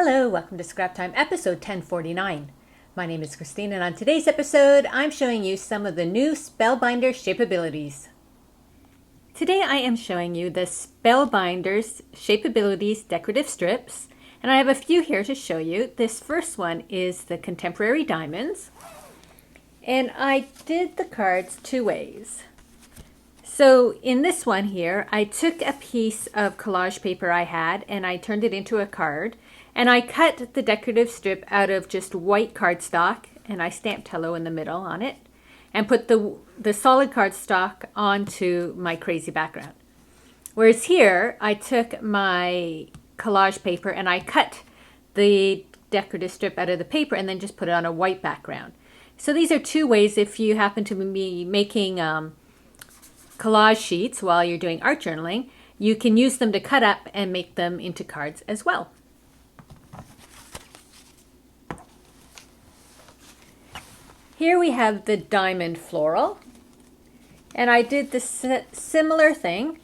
Hello, welcome to Scrap Time episode 1049. My name is Christine, and on today's episode I'm showing you some of the new Spellbinders Shapeabilities. Today I am showing you the Spellbinders Shapeabilities Decorative Strips, and I have a few here to show you. This first one is the Contemporary Diamonds, and I did the cards two ways. So in this one here, I took a piece of collage paper I had and I turned it into a card, and I cut the decorative strip out of just white cardstock, and I stamped hello in the middle on it and put the solid cardstock onto my crazy background. Whereas here, I took my collage paper and I cut the decorative strip out of the paper and then just put it on a white background. So these are two ways if you happen to be making collage sheets while you're doing art journaling, you can use them to cut up and make them into cards as well. Here we have the diamond floral, and I did the similar thing.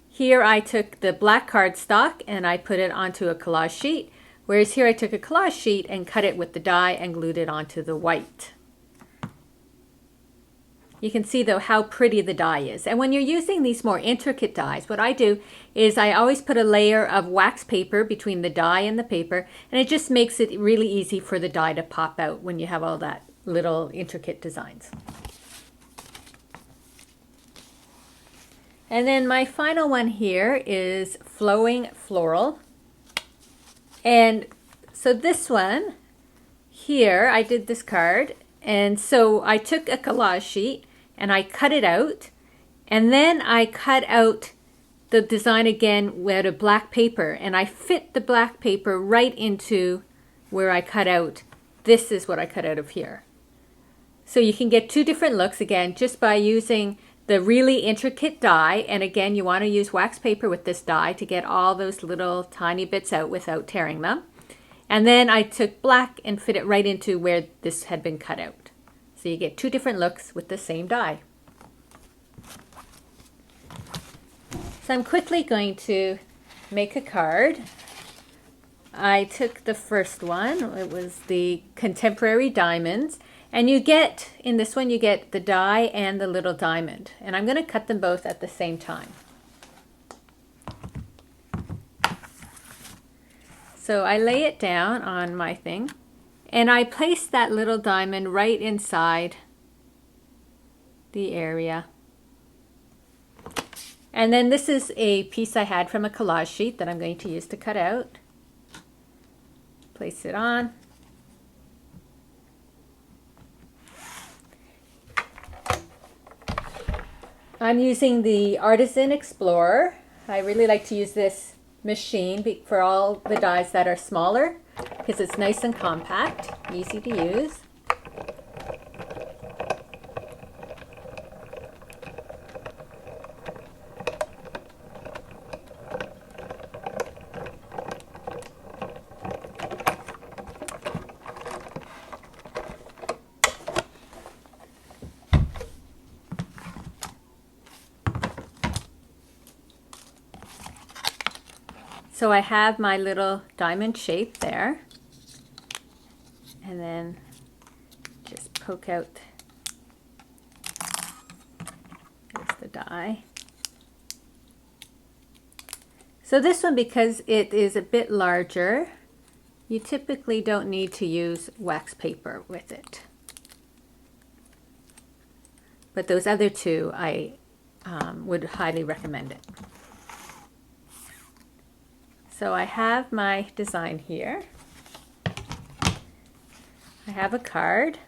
Here I took the black cardstock and I put it onto a collage sheet, whereas here I took a collage sheet and cut it with the die and glued it onto the white. You can see though how pretty the die is. And when you're using these more intricate dies, what I do is I always put a layer of wax paper between the die and the paper, and it just makes it really easy for the die to pop out when you have all that little intricate designs. And then my final one here is Flowing Floral. And so this one here, I did this card, and so I took a collage sheet and I cut it out, and then I cut out the design again out of black paper, and I fit the black paper right into where I cut out. This is what I cut out of here. So you can get two different looks again just by using the really intricate die, and again you want to use wax paper with this die to get all those little tiny bits out without tearing them. And then I took black and fit it right into where this had been cut out. So you get two different looks with the same die. So I'm quickly going to make a card. I took the first one, it was the Contemporary Diamonds, and you get, in this one you get the die and the little diamond, and I'm going to cut them both at the same time. So I lay it down on my thing, and I place that little diamond right inside the area. And then this is a piece I had from a collage sheet that I'm going to use to cut out. Place it on. I'm using the Artisan Explorer. I really like to use this machine for all the dies that are smaller because it's nice and compact, easy to use. So I have my little diamond shape there, and then just poke out the die. So this one, because it is a bit larger, you typically don't need to use wax paper with it. But those other two, I would highly recommend it. So I have my design here. I have a card.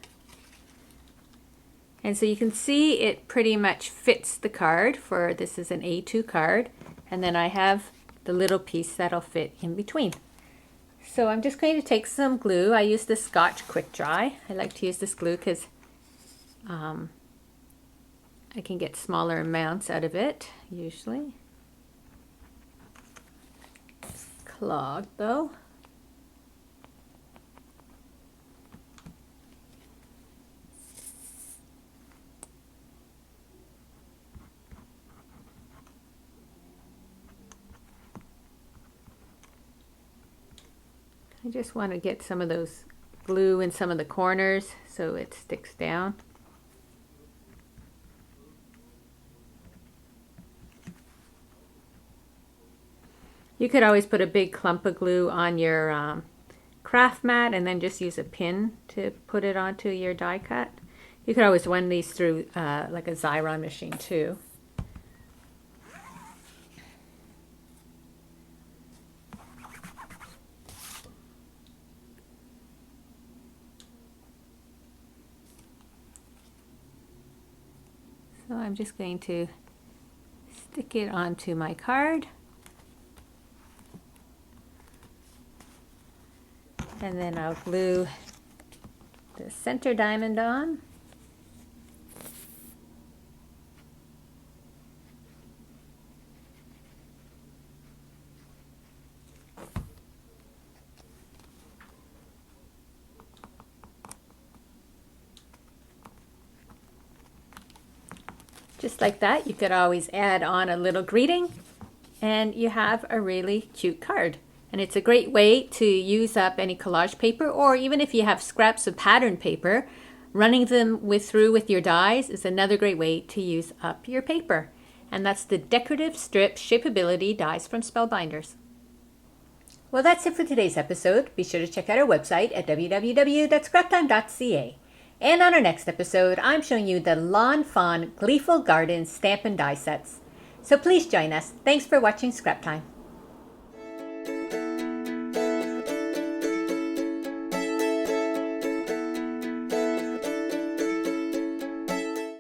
And so you can see it pretty much fits the card, for this is an A2 card. And then I have the little piece that'll fit in between. So I'm just going to take some glue. I use the Scotch Quick Dry. I like to use this glue because I can get smaller amounts out of it usually. Clogged though. I just want to get some of those glue in some of the corners so it sticks down. You could always put a big clump of glue on your craft mat and then just use a pin to put it onto your die cut. You could always run these through like a Xyron machine too. So I'm just going to stick it onto my card. And then I'll glue the center diamond on. Just like that, you could always add on a little greeting and you have a really cute card. And it's a great way to use up any collage paper, or even if you have scraps of pattern paper, running them through with your dies is another great way to use up your paper. And that's the decorative strip shapeability dies from Spellbinders. Well, that's it for today's episode. Be sure to check out our website at www.scraptime.ca. And on our next episode, I'm showing you the Lawn Fawn Gleeful Garden stamp and die sets. So please join us. Thanks for watching Scrap Time.